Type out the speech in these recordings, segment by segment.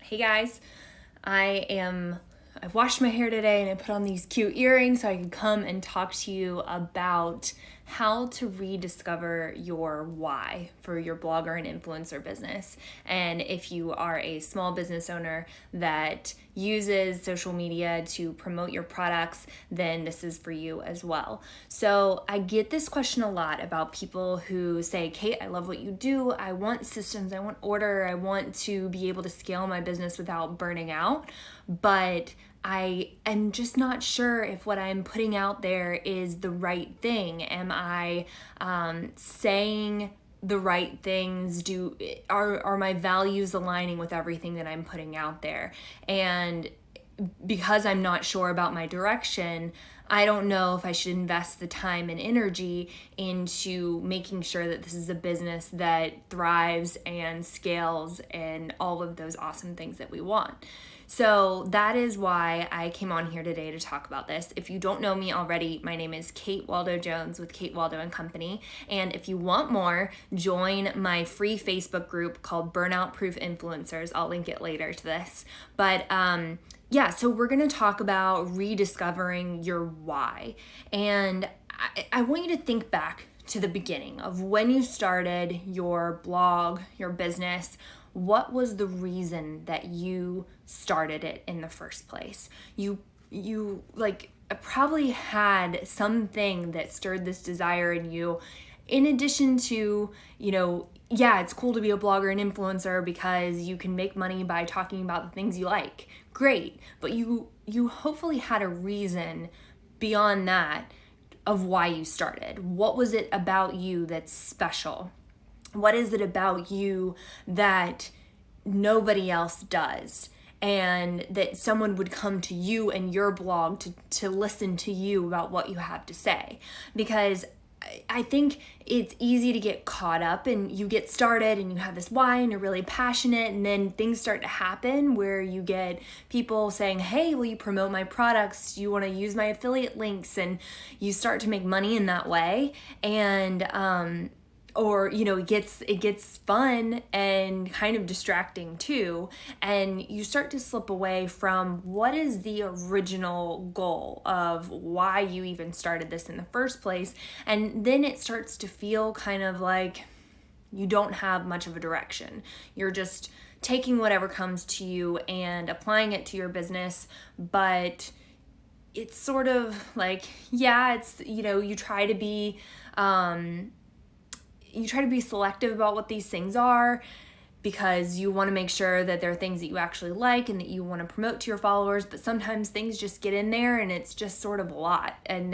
Hey guys, I've washed my hair today and I put on these cute earrings so I can come and talk to you about how to rediscover your why for your blogger and influencer business. And if you are a small business owner that uses social media to promote your products, then this is for you as well. So I get this question a lot about people who say, Kate, I love what you do. I want systems, I want order, I want to be able to scale my business without burning out. But I am just not sure if what I'm putting out there is the right thing. Am I saying the right things? Are my values aligning with everything that I'm putting out there? And because I'm not sure about my direction, I don't know if I should invest the time and energy into making sure that this is a business that thrives and scales and all of those awesome things that we want. So that is why I came on here today to talk about this. If you don't know me already, my name is Kate Waldo Jones with Kate Waldo & Company. And if you want more, join my free Facebook group called Burnout Proof Influencers. I'll link it later to this. But so we're going to talk about rediscovering your why. And I want you to think back to the beginning of when you started your blog, your business. What was the reason that you started it in the first place? You probably had something that stirred this desire in you, in addition to, it's cool to be a blogger and influencer because you can make money by talking about the things you like. Great. But you hopefully had a reason beyond that of why you started. What was it about you that's special? What is it about you that nobody else does? And that someone would come to you and your blog to listen to you about what you have to say. Because I think it's easy to get caught up and you get started and you have this why and you're really passionate, and then things start to happen where you get people saying, hey, will you promote my products? Do you want to use my affiliate links? And you start to make money in that way. And it gets fun and kind of distracting too, and you start to slip away from what is the original goal of why you even started this in the first place. And then it starts to feel kind of like you don't have much of a direction. You're just taking whatever comes to you and applying it to your business, but it's sort of like, you try to be selective about what these things are because you want to make sure that they're things that you actually like and that you want to promote to your followers. But sometimes things just get in there and it's just sort of a lot. And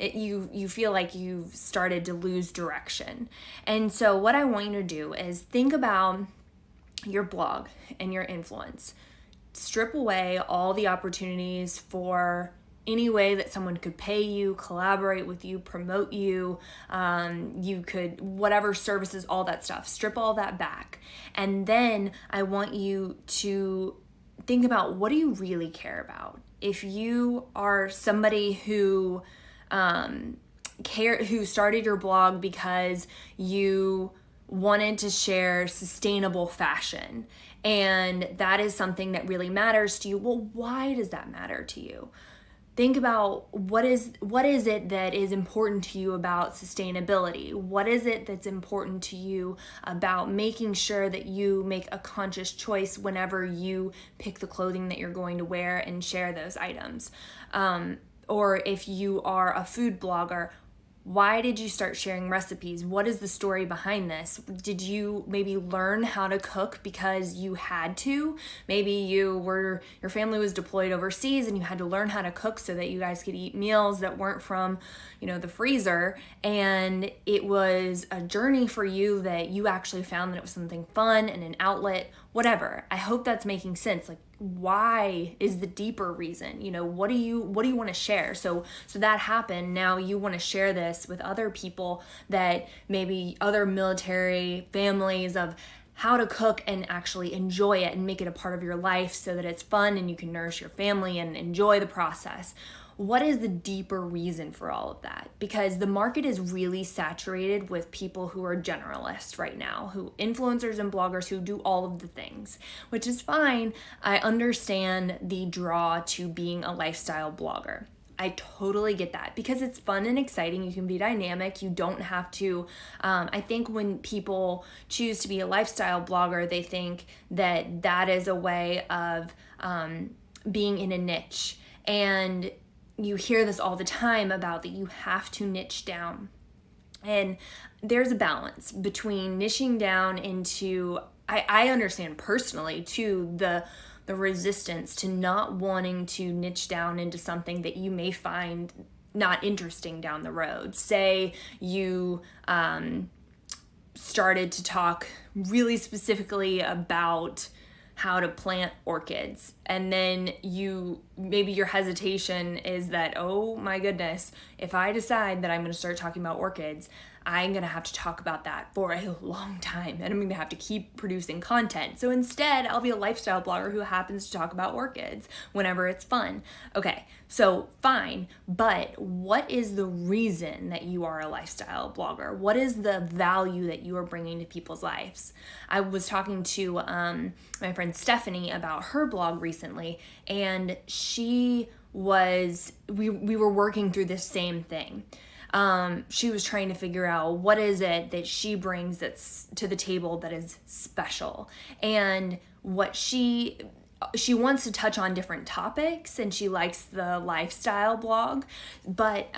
you feel like you've started to lose direction. And so what I want you to do is think about your blog and your influence. Strip away all the opportunities for any way that someone could pay you, collaborate with you, promote you, you could, whatever services, all that stuff, strip all that back. And then I want you to think about, what do you really care about? If you are somebody who started your blog because you wanted to share sustainable fashion, and that is something that really matters to you, well, why does that matter to you? Think about what is it that is important to you about sustainability? What is it that's important to you about making sure that you make a conscious choice whenever you pick the clothing that you're going to wear and share those items? Or if you are a food blogger, why did you start sharing recipes? What is the story behind this? Did you maybe learn how to cook because you had to? Maybe your family was deployed overseas and you had to learn how to cook so that you guys could eat meals that weren't from, the freezer. And it was a journey for you that you actually found that it was something fun and an outlet, whatever. I hope that's making sense. Like, why is the deeper reason? What do you want to share? So that happened. Now you want to share this with other people, that maybe other military families, of how to cook and actually enjoy it and make it a part of your life so that it's fun and you can nourish your family and enjoy the process. what is the deeper reason for all of that? Because the market is really saturated with people who are generalists right now, who influencers and bloggers who do all of the things, which is fine. I understand the draw to being a lifestyle blogger. I totally get that because it's fun and exciting. You can be dynamic. You don't have to. I think when people choose to be a lifestyle blogger, they think that that is a way of being in a niche. And you hear this all the time about that you have to niche down. And there's a balance between niching down into, I understand personally too, the resistance to not wanting to niche down into something that you may find not interesting down the road. Say you started to talk really specifically about how to plant orchids, and then maybe your hesitation is that, oh my goodness, if I decide that I'm going to start talking about orchids, I'm going to have to talk about that for a long time, and I'm going to have to keep producing content. So instead, I'll be a lifestyle blogger who happens to talk about orchids whenever it's fun. Okay, so fine, but what is the reason that you are a lifestyle blogger? What is the value that you are bringing to people's lives? I was talking to my friend Stephanie about her blog recently, and we were working through this same thing. She was trying to figure out what is it that she brings that's to the table that is special, and what she wants to touch on different topics, and she likes the lifestyle blog, but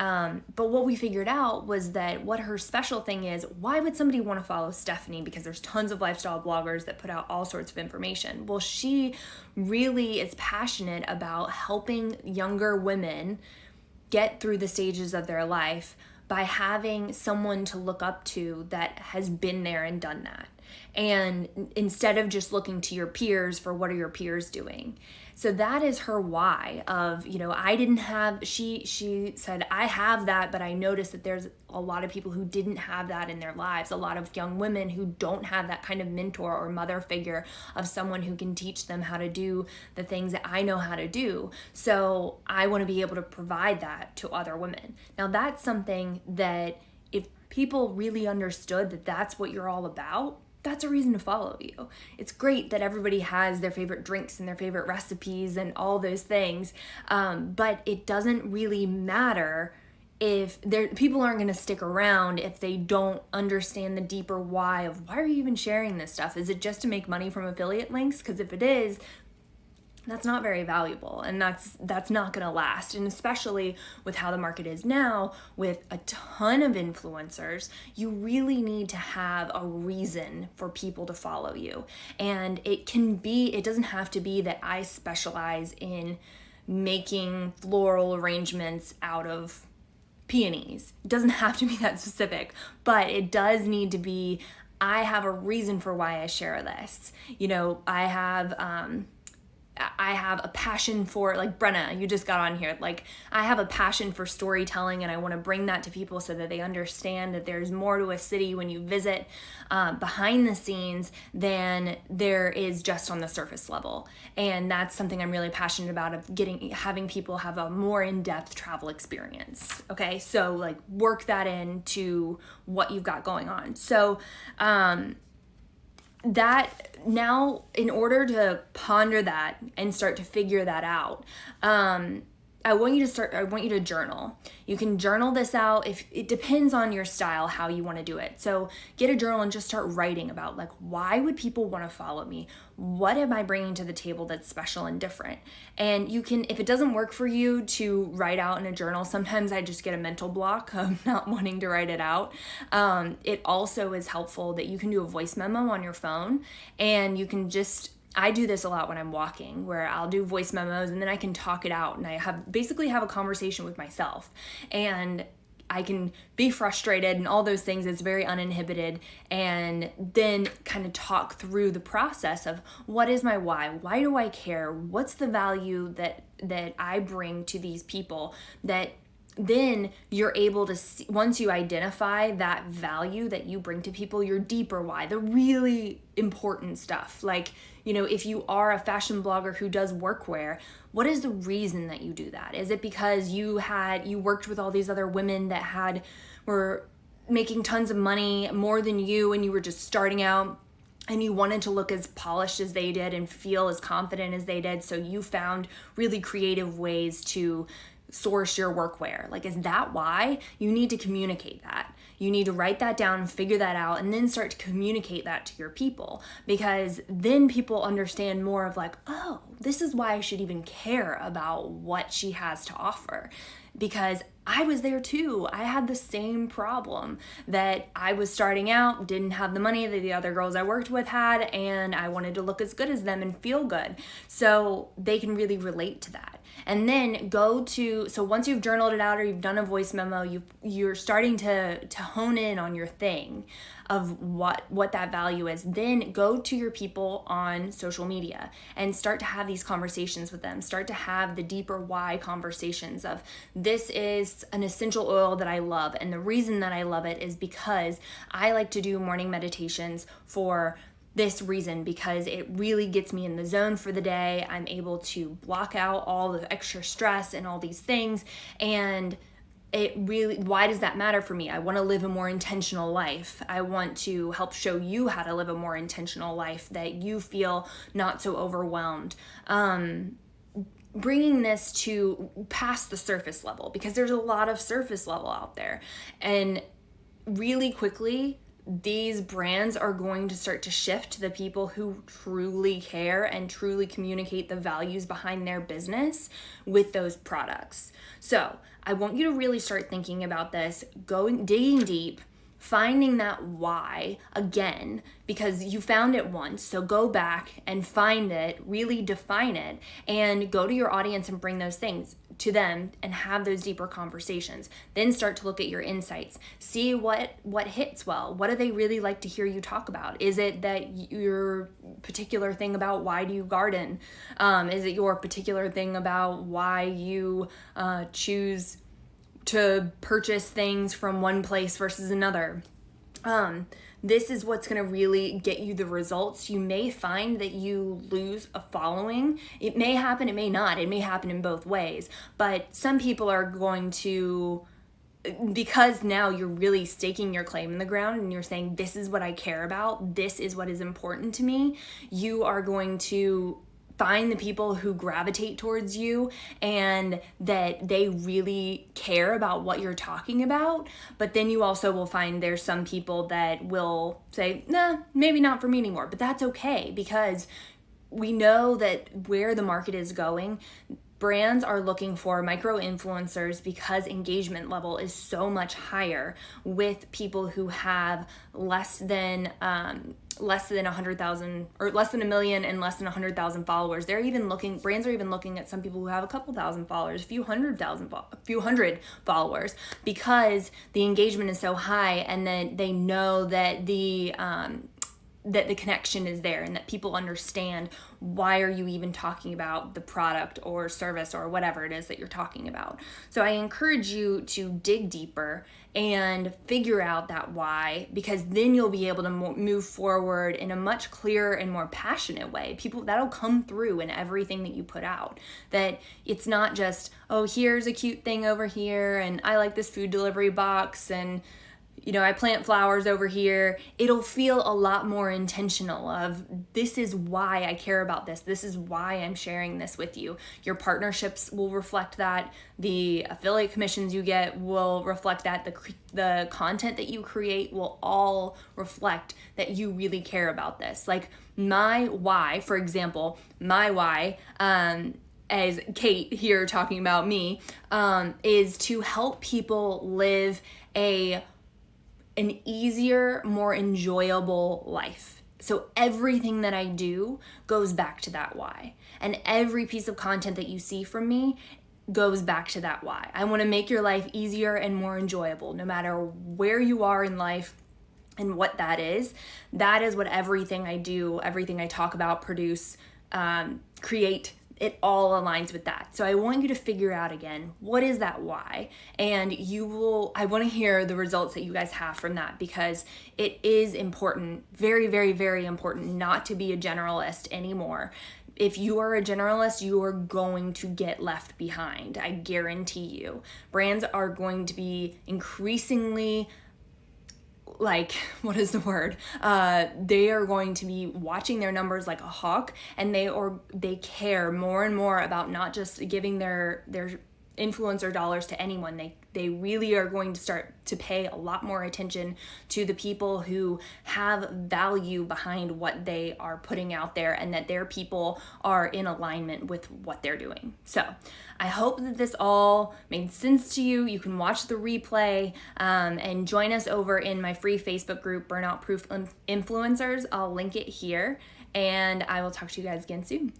what we figured out was that what her special thing is. Why would somebody want to follow Stephanie? Because there's tons of lifestyle bloggers that put out all sorts of information. Well, she really is passionate about helping younger women get through the stages of their life by having someone to look up to that has been there and done that. And instead of just looking to your peers for what are your peers doing. So that is her why of, I didn't have, she said, I have that, but I noticed that there's a lot of people who didn't have that in their lives. A lot of young women who don't have that kind of mentor or mother figure of someone who can teach them how to do the things that I know how to do. So I want to be able to provide that to other women. Now that's something that if people really understood that that's what you're all about, that's a reason to follow you. It's great that everybody has their favorite drinks and their favorite recipes and all those things, but it doesn't really matter if people aren't going to stick around if they don't understand the deeper why of why are you even sharing this stuff? Is it just to make money from affiliate links? Because if it is, that's not very valuable, and that's not going to last. And especially with how the market is now, with a ton of influencers, you really need to have a reason for people to follow you. And it doesn't have to be that I specialize in making floral arrangements out of peonies. It doesn't have to be that specific, but it does need to be, I have a reason for why I share this. I have a passion for, like Brenna, you just got on here, like I have a passion for storytelling, and I want to bring that to people so that they understand that there's more to a city when you visit behind the scenes than there is just on the surface level. And that's something I'm really passionate about, of having people have a more in-depth travel experience. Okay, so like work that into what you've got going on. So that now, in order to ponder that and start to figure that out, I want you to journal. You can journal this out. If it depends on your style, how you want to do it. So get a journal and just start writing about, like, why would people want to follow me? What am I bringing to the table that's special and different? And you can, if it doesn't work for you to write out in a journal, sometimes I just get a mental block of not wanting to write it out. It also is helpful that you can do a voice memo on your phone, and you can I do this a lot when I'm walking, where I'll do voice memos and then I can talk it out, and I basically have a conversation with myself, and I can be frustrated and all those things. It's very uninhibited, and then kind of talk through the process of what is my why? Why do I care? What's the value that I bring to these people that then you're able to see, once you identify that value that you bring to people, your deeper why, the really important stuff. Like, if you are a fashion blogger who does workwear, what is the reason that you do that? Is it because you worked with all these other women that were making tons of money, more than you, and you were just starting out and you wanted to look as polished as they did and feel as confident as they did, so you found really creative ways to source your workwear? Like, is that why? You need to communicate that. You need to write that down and figure that out, and then start to communicate that to your people, because then people understand more of like, oh, this is why I should even care about what she has to offer. Because I was there too. I had the same problem, that I was starting out, didn't have the money that the other girls I worked with had, and I wanted to look as good as them and feel good. So they can really relate to that. And then so once you've journaled it out or you've done a voice memo, you're starting to hone in on your thing of what that value is. Then go to your people on social media and start to have these conversations with them. Start to have the deeper why conversations of, this is an essential oil that I love, and the reason that I love it is because I like to do morning meditations for this reason, because it really gets me in the zone for the day. I'm able to block out all the extra stress and all these things. And why does that matter for me? I want to live a more intentional life. I want to help show you how to live a more intentional life, that you feel not so overwhelmed. Bringing this to past the surface level, because there's a lot of surface level out there. And really quickly, these brands are going to start to shift to the people who truly care and truly communicate the values behind their business with those products. So I want you to really start thinking about this, digging deep, finding that why again, because you found it once. So go back and find it, really define it, and go to your audience and bring those things to them and have those deeper conversations. Then start to look at your insights. See what hits well. What do they really like to hear you talk about? Is it that your particular thing about why do you garden? Is it your particular thing about why you choose to purchase things from one place versus another? This is what's going to really get you the results. You may find that you lose a following. It may happen, it may not. It may happen in both ways. But some people are going to, because now you're really staking your claim in the ground and you're saying, this is what I care about, this is what is important to me, you are going to find the people who gravitate towards you and that they really care about what you're talking about. But then you also will find there's some people that will say, nah, maybe not for me anymore. But that's okay, because we know that where the market is going, brands are looking for micro influencers, because engagement level is so much higher with people who have less than 100,000 or less than 1 million and less than 100,000 followers. Brands are even looking at some people who have a couple thousand followers, a few hundred followers, because the engagement is so high, and then they know that the connection is there, and that people understand why are you even talking about the product or service or whatever it is that you're talking about. So I encourage you to dig deeper and figure out that why, because then you'll be able to move forward in a much clearer and more passionate way. That'll come through in everything that you put out, that it's not just, oh, here's a cute thing over here, and I like this food delivery box, and I plant flowers over here. It'll feel a lot more intentional of, this is why I care about this. This is why I'm sharing this with you. Your partnerships will reflect that. The affiliate commissions you get will reflect that. The content that you create will all reflect that you really care about this. Like my why, for example, as Kate here talking about me, is to help people live an easier, more enjoyable life. So everything that I do goes back to that why. And every piece of content that you see from me goes back to that why. I want to make your life easier and more enjoyable, no matter where you are in life and what that is. That is what everything I do, everything I talk about, produce, create, it all aligns with that. So I want you to figure out again, what is that why? And I want to hear the results that you guys have from that, because it is important, very, very, very important, not to be a generalist anymore. If you are a generalist, you are going to get left behind. I guarantee you. Brands are going to be increasingly what is the word? They are going to be watching their numbers like a hawk, and they care more and more about not just giving their influencer dollars to anyone. They really are going to start to pay a lot more attention to the people who have value behind what they are putting out there, and that their people are in alignment with what they're doing. So I hope that this all made sense to you. You can watch the replay and join us over in my free Facebook group, Burnout Proof Influencers. I'll link it here, and I will talk to you guys again soon.